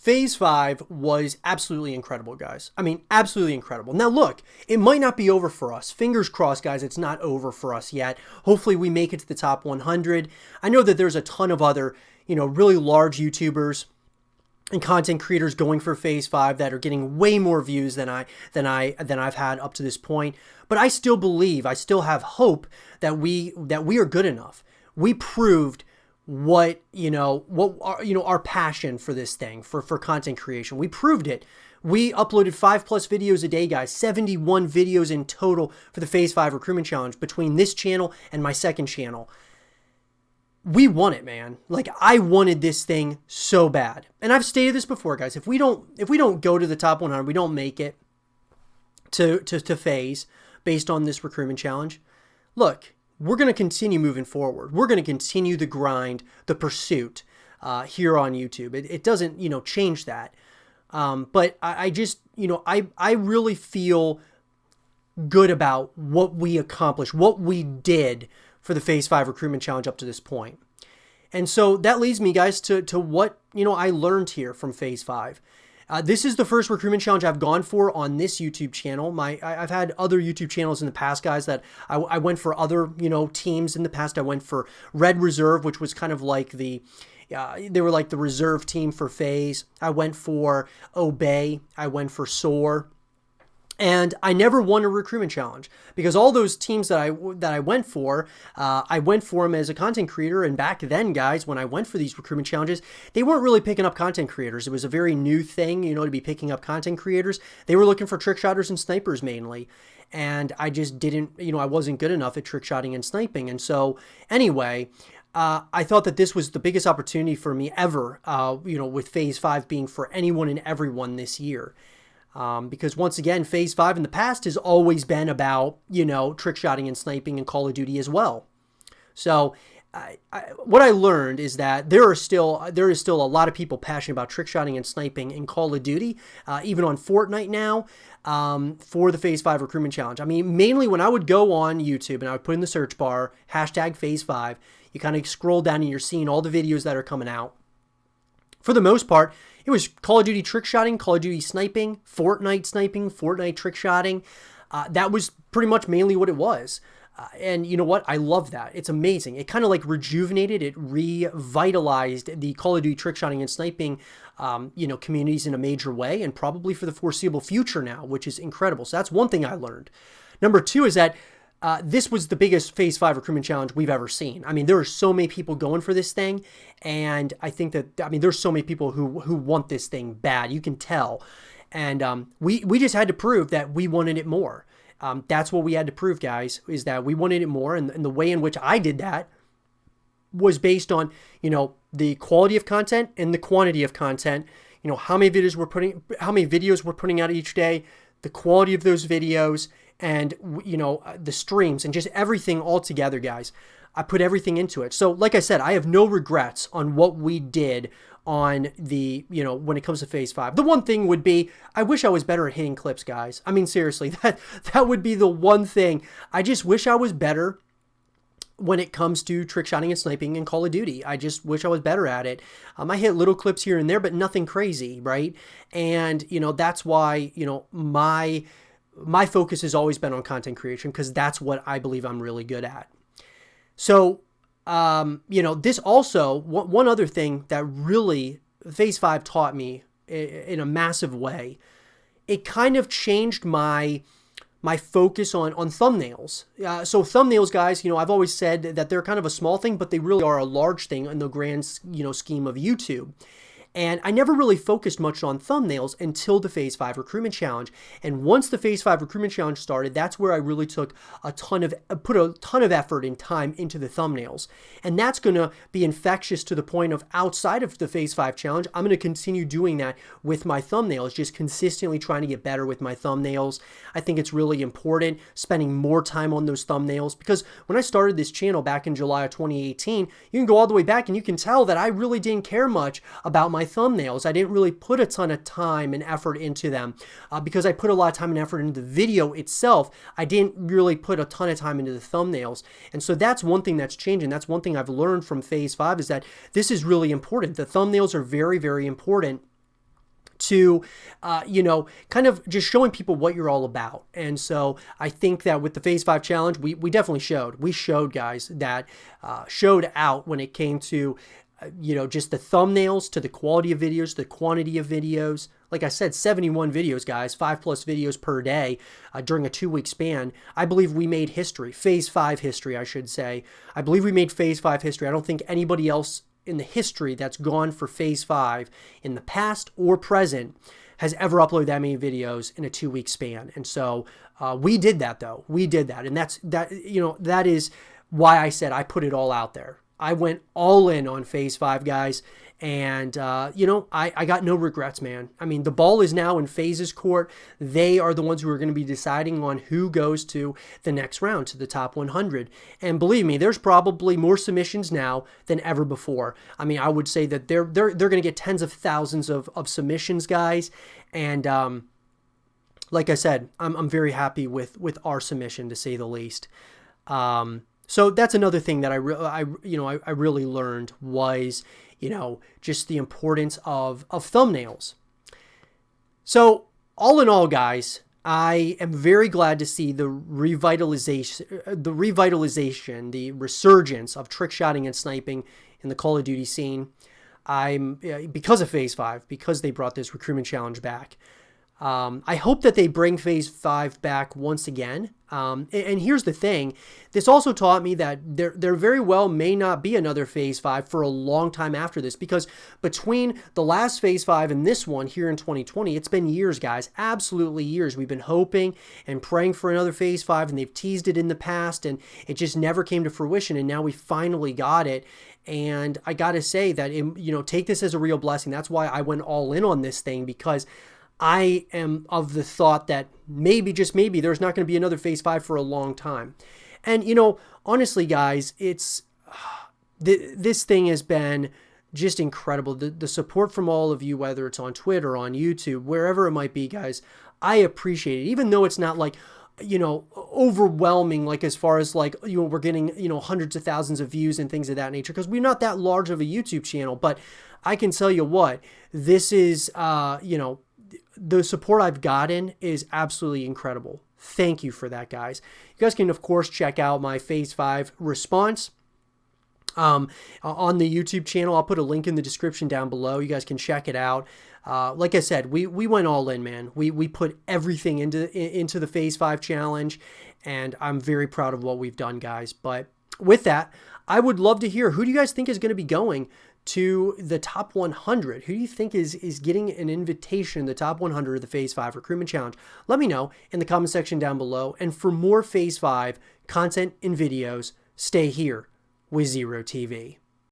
Phase 5 was absolutely incredible, guys. I mean, absolutely incredible. Now, look, it might not be over for us. Fingers crossed, guys, it's not over for us yet. Hopefully, we make it to the top 100. I know that there's a ton of other, really large YouTubers and content creators going for Phase 5 that are getting way more views than I've had up to this point. But I still believe, I still have hope that we are good enough. We proved what our passion for this thing, for content creation. We proved it. We uploaded 5+ videos a day, guys, 71 videos in total for the Phase 5 Recruitment Challenge between this channel and my second channel. We won it, man. Like, I wanted this thing so bad. And I've stated this before, guys. If we don't go to the top 100, we don't make it to Phase based on this recruitment challenge. Look, we're going to continue moving forward. We're going to continue the grind, the pursuit here on YouTube. It doesn't, change that. But I just, I really feel good about what we accomplished, what we did for the Phase 5 Recruitment Challenge up to this point. And so that leads me, guys, to what, I learned here from Phase 5. This is the first recruitment challenge I've gone for on this YouTube channel. I've had other YouTube channels in the past, guys, that I went for other, teams in the past. I went for Red Reserve, which was kind of like they were like the reserve team for Phase. I went for Obey. I went for Soar. And I never won a recruitment challenge because all those teams that I went for them as a content creator. And back then, guys, when I went for these recruitment challenges, they weren't really picking up content creators. It was a very new thing, to be picking up content creators. They were looking for trick shotters and snipers mainly. And I just didn't, I wasn't good enough at trick shotting and sniping. And so anyway, I thought that this was the biggest opportunity for me ever, with Phase 5 being for anyone and everyone this year. Because once again, Phase 5 in the past has always been about, trick shotting and sniping and Call of Duty as well. So what I learned is that there is still a lot of people passionate about trick shotting and sniping in Call of Duty, even on Fortnite now, for the Phase 5 Recruitment Challenge. I mean, mainly when I would go on YouTube and I would put in the search bar, #Phase 5, you kind of scroll down and you're seeing all the videos that are coming out. For the most part, it was Call of Duty trick shotting, Call of Duty sniping, Fortnite trick shotting. That was pretty much mainly what it was. And you know what? I love that. It's amazing. It kind of like rejuvenated, it revitalized the Call of Duty trick shotting and sniping, communities in a major way, and probably for the foreseeable future now, which is incredible. So that's one thing I learned. Number two is that this was the biggest Phase 5 recruitment challenge we've ever seen. I mean, there are so many people going for this thing, and I think that, there's so many people who want this thing bad. You can tell. And we just had to prove that we wanted it more. That's what we had to prove, guys, is that we wanted it more, and the way in which I did that was based on, the quality of content and the quantity of content. How many videos we're putting out each day, the quality of those videos, and the streams, and just everything all together, guys. I put everything into it. So like I said, I have no regrets on what we did on the, when it comes to Phase 5. The one thing would be, I wish I was better at hitting clips, guys. I mean, seriously, that would be the one thing. I just wish I was better when it comes to trick shotting and sniping in Call of Duty. I just wish I was better at it. I hit little clips here and there, but nothing crazy, right? And, that's why, my focus has always been on content creation, because that's what I believe I'm really good at. So, this also, one other thing that really Phase 5 taught me in a massive way, it kind of changed my focus on thumbnails. So thumbnails, guys, I've always said that they're kind of a small thing, but they really are a large thing in the grand, scheme of YouTube. And I never really focused much on thumbnails until the Phase 5 Recruitment Challenge. And once the Phase 5 Recruitment Challenge started, that's where I really put a ton of effort and time into the thumbnails. And that's going to be infectious to the point of outside of the Phase 5 Challenge, I'm going to continue doing that with my thumbnails, just consistently trying to get better with my thumbnails. I think it's really important spending more time on those thumbnails, because when I started this channel back in July of 2018, you can go all the way back and you can tell that I really didn't care much about my thumbnails. I didn't really put a ton of time and effort into them because I put a lot of time and effort into the video itself. I didn't really put a ton of time into the thumbnails. And so that's one thing that's changing. That's one thing I've learned from Phase 5, is that this is really important. The thumbnails are very, very important to, kind of just showing people what you're all about. And so I think that with the Phase 5 challenge, we definitely showed. We showed, guys, that showed out when it came to, just the thumbnails, to the quality of videos, the quantity of videos. Like I said, 71 videos, guys, 5+ videos per day during a 2-week span. I believe we made history, Phase 5 history, I should say. I believe we made Phase 5 history. I don't think anybody else in the history that's gone for Phase 5 in the past or present has ever uploaded that many videos in a 2-week span. And so we did that, though. We did that. And that is why I said I put it all out there. I went all in on Phase 5, guys. And, I got no regrets, man. I mean, the ball is now in Phase's court. They are the ones who are going to be deciding on who goes to the next round, to the top 100. And believe me, there's probably more submissions now than ever before. I mean, I would say that they're going to get tens of thousands of submissions, guys. And, like I said, I'm very happy with our submission, to say the least. So that's another thing that I really learned was, just the importance of thumbnails. So all in all, guys, I am very glad to see the revitalization, the resurgence of trick shotting and sniping in the Call of Duty scene. Because of Phase 5, because they brought this recruitment challenge back. I hope that they bring Phase 5 back once again. And here's the thing. This also taught me that there very well may not be another Phase 5 for a long time after this, because between the last Phase 5 and this one here in 2020, it's been years, guys, absolutely years. We've been hoping and praying for another Phase 5, and they've teased it in the past, and it just never came to fruition, and now we finally got it. And I got to say that, take this as a real blessing. That's why I went all in on this thing, because I am of the thought that maybe, just maybe, there's not going to be another Phase 5 for a long time. And, honestly, guys, this thing has been just incredible. The support from all of you, whether it's on Twitter, on YouTube, wherever it might be, guys, I appreciate it. Even though it's not like, overwhelming, like as far as like, we're getting, hundreds of thousands of views and things of that nature, because we're not that large of a YouTube channel. But I can tell you what, this is, the support I've gotten is absolutely incredible. Thank you for that, guys. You guys can, of course, check out my Phase 5 response on the YouTube channel. I'll put a link in the description down below. You guys can check it out. Like I said, we went all in, man. We put everything into the Phase 5 challenge, and I'm very proud of what we've done, guys. But with that, I would love to hear, who do you guys think is going to be going to the top 100? Who do you think is getting an invitation to the top 100 of the Phase 5 Recruitment Challenge? Let me know in the comment section down below. And for more Phase 5 content and videos, stay here with Zero TV.